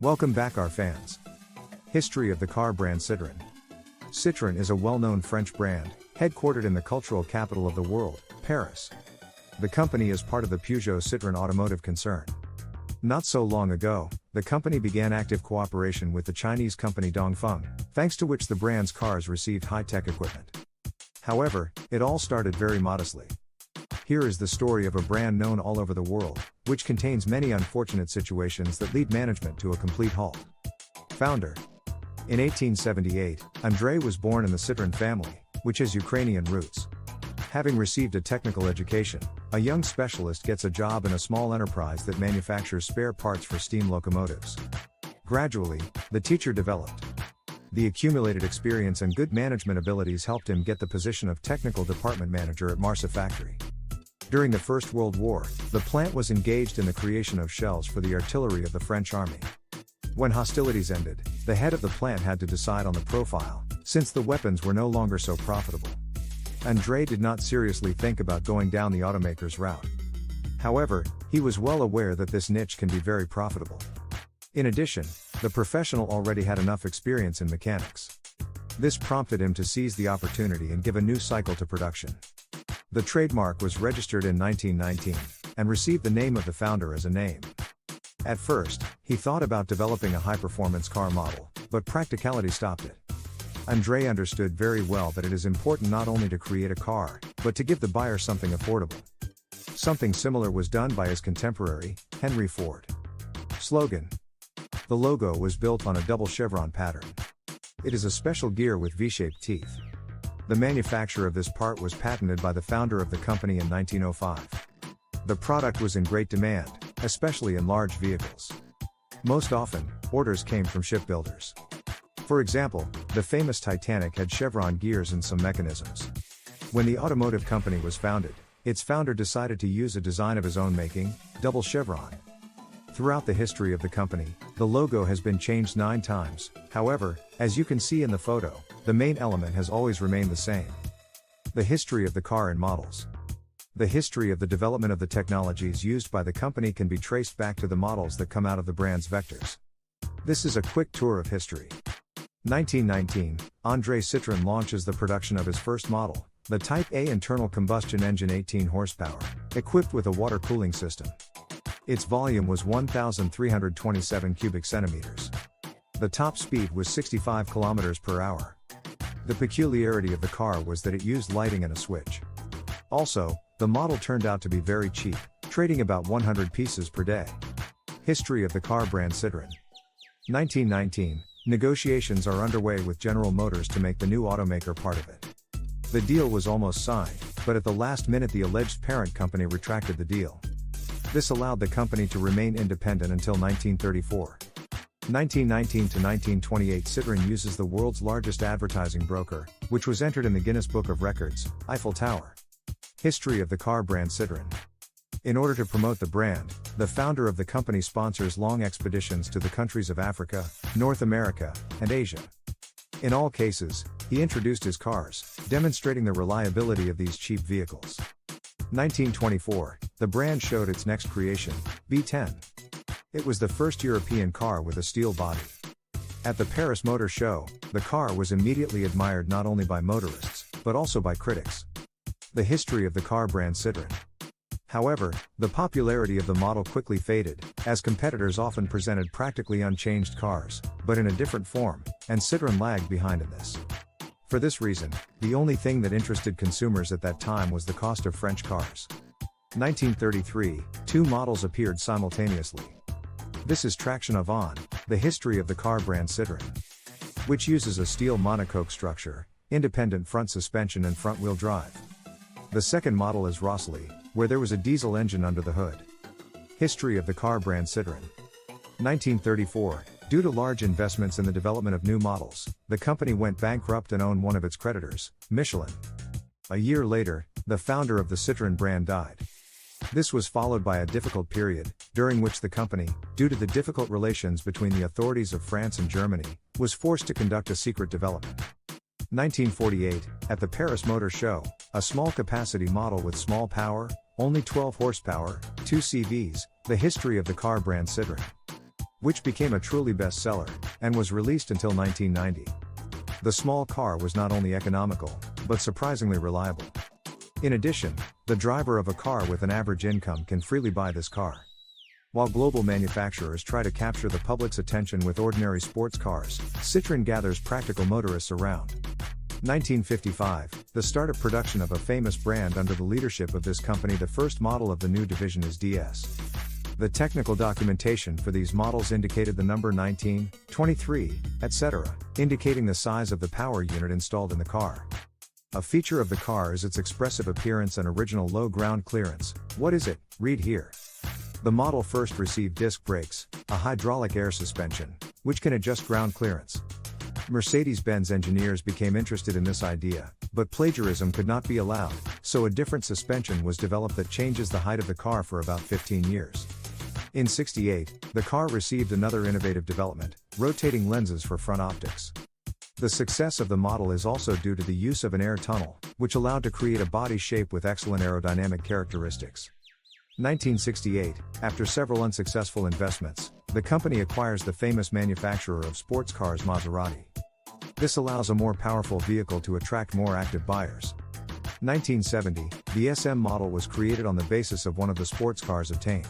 Welcome back our fans. History of the car brand Citroen. Citroen is a well-known French brand, headquartered in the cultural capital of the world, Paris. The company is part of the Peugeot Citroen automotive concern. Not so long ago, the company began active cooperation with the Chinese company Dongfeng, thanks to which the brand's cars received high-tech equipment. However, it all started very modestly. Here is the story of a brand known all over the world, which contains many unfortunate situations that lead management to a complete halt. Founder. In 1878, Andrei was born in the Citroen family, which has Ukrainian roots. Having received a technical education, a young specialist gets a job in a small enterprise that manufactures spare parts for steam locomotives. Gradually, the teacher developed. The accumulated experience and good management abilities helped him get the position of technical department manager at Marsa factory. During the First World War, the plant was engaged in the creation of shells for the artillery of the French army. When hostilities ended, the head of the plant had to decide on the profile, since the weapons were no longer so profitable. Andrei did not seriously think about going down the automaker's route. However, he was well aware that this niche can be very profitable. In addition, the professional already had enough experience in mechanics. This prompted him to seize the opportunity and give a new cycle to production. The trademark was registered in 1919, and received the name of the founder as a name. At first, he thought about developing a high-performance car model, but practicality stopped it. Andrei understood very well that it is important not only to create a car, but to give the buyer something affordable. Something similar was done by his contemporary, Henry Ford. Slogan. The logo was built on a double chevron pattern. It is a special gear with V-shaped teeth. The manufacture of this part was patented by the founder of the company in 1905. The product was in great demand, especially in large vehicles. Most often, orders came from shipbuilders. For example, the famous Titanic had chevron gears in some mechanisms. When the automotive company was founded, its founder decided to use a design of his own making, double chevron. Throughout the history of the company, the logo has been changed 9 times, however, as you can see in the photo, the main element has always remained the same. The history of the car and models. The history of the development of the technologies used by the company can be traced back to the models that come out of the brand's vectors. This is a quick tour of history. 1919, Andrei Citroen launches the production of his first model, the Type A internal combustion engine 18 horsepower, equipped with a water cooling system. Its volume was 1,327 cubic centimeters. The top speed was 65 kilometers per hour. The peculiarity of the car was that it used lighting and a switch. Also, the model turned out to be very cheap, trading about 100 pieces per day. History of the car brand Citroen. 1919, negotiations are underway with General Motors to make the new automaker part of it. The deal was almost signed, but at the last minute the alleged parent company retracted the deal. This allowed the company to remain independent until 1934. 1919 to 1928 Citroen uses the world's largest advertising broker, which was entered in the Guinness Book of Records, Eiffel Tower. History of the car brand Citroen. In order to promote the brand, the founder of the company sponsors long expeditions to the countries of Africa, North America, and Asia. In all cases, he introduced his cars, demonstrating the reliability of these cheap vehicles. 1924, the brand showed its next creation, B10. It was the first European car with a steel body. At the Paris Motor Show, the car was immediately admired not only by motorists, but also by critics. The history of the car brand Citroen. However, the popularity of the model quickly faded, as competitors often presented practically unchanged cars, but in a different form, and Citroen lagged behind in this. For this reason, the only thing that interested consumers at that time was the cost of French cars. 1933, 2 models appeared simultaneously. This is Traction Avant, the history of the car brand Citroen, which uses a steel monocoque structure, independent front suspension and front-wheel drive. The second model is Rossley, where there was a diesel engine under the hood. History of the car brand Citroen. 1934, due to large investments in the development of new models, the company went bankrupt and owned one of its creditors, Michelin. A year later, the founder of the Citroen brand died. This was followed by a difficult period, during which the company, due to the difficult relations between the authorities of France and Germany, was forced to conduct a secret development. 1948, at the Paris Motor Show, a small capacity model with small power, only 12 horsepower, 2 CVs, the history of the car brand Citroen. which became a truly bestseller, and was released until 1990. The small car was not only economical, but surprisingly reliable. In addition, the driver of a car with an average income can freely buy this car. While global manufacturers try to capture the public's attention with ordinary sports cars, Citroen gathers practical motorists around. 1955, the start of production of a famous brand under the leadership of this company. The first model of the new division is DS. The technical documentation for these models indicated the number 19, 23, etc., indicating the size of the power unit installed in the car. A feature of the car is its expressive appearance and original low ground clearance. What is it? Read here. The model first received disc brakes, a hydraulic air suspension, which can adjust ground clearance. Mercedes-Benz engineers became interested in this idea, but plagiarism could not be allowed, so a different suspension was developed that changes the height of the car for about 15 years. In '68, the car received another innovative development, rotating lenses for front optics. The success of the model is also due to the use of an air tunnel, which allowed to create a body shape with excellent aerodynamic characteristics. 1968, after several unsuccessful investments, the company acquires the famous manufacturer of sports cars Maserati. This allows a more powerful vehicle to attract more active buyers. 1970, the SM model was created on the basis of one of the sports cars obtained.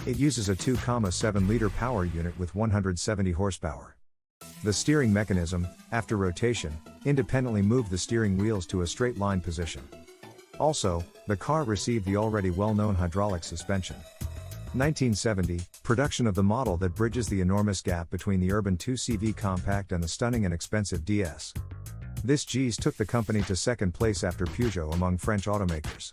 It uses a 2.7-liter power unit with 170 horsepower. The steering mechanism, after rotation, independently moved the steering wheels to a straight line position. Also, the car received the already well-known hydraulic suspension. 1970, production of the model that bridges the enormous gap between the urban 2CV compact and the stunning and expensive DS. This G's took the company to second place after Peugeot among French automakers.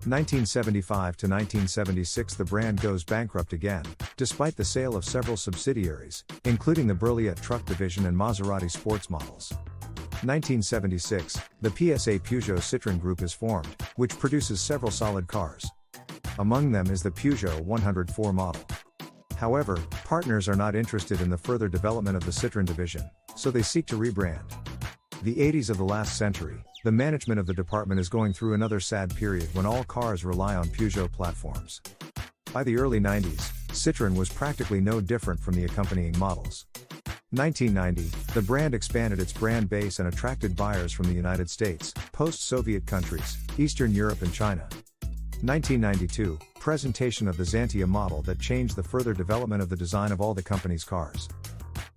1975 to 1976, the brand goes bankrupt again, despite the sale of several subsidiaries, including the Berliet truck division and Maserati sports models. 1976, the PSA Peugeot Citroen Group is formed, which produces several solid cars. Among them is the Peugeot 104 model. However, partners are not interested in the further development of the Citroen division, so they seek to rebrand. The 80s of the last century, the management of the department is going through another sad period when all cars rely on Peugeot platforms. By the early 90s, Citroen was practically no different from the accompanying models. 1990, the brand expanded its brand base and attracted buyers from the United States, post-Soviet countries, Eastern Europe and China. 1992, presentation of the Xantia model that changed the further development of the design of all the company's cars.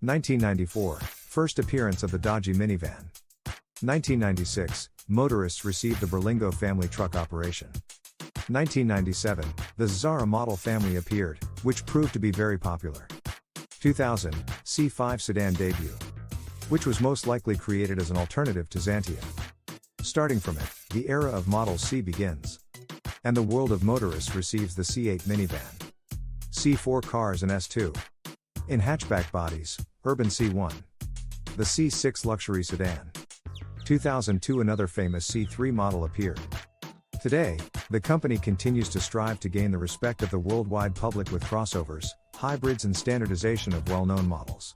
1994, first appearance of the Dodge minivan. 1996, motorists received the Berlingo family truck operation. 1997, the Zara model family appeared, which proved to be very popular. 2000, C5 sedan debut, which was most likely created as an alternative to Xantia. Starting from it, the era of Model C begins. And the world of motorists receives the C8 minivan, C4 cars and S2. In hatchback bodies, Urban C1. The C6 luxury sedan. 2002, another famous C3 model appeared. Today, the company continues to strive to gain the respect of the worldwide public with crossovers, hybrids and standardization of well-known models.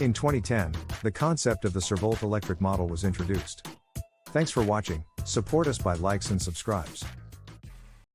In 2010, the concept of the Servolt electric model was introduced. Thanks for watching. Support us by likes and subscribes.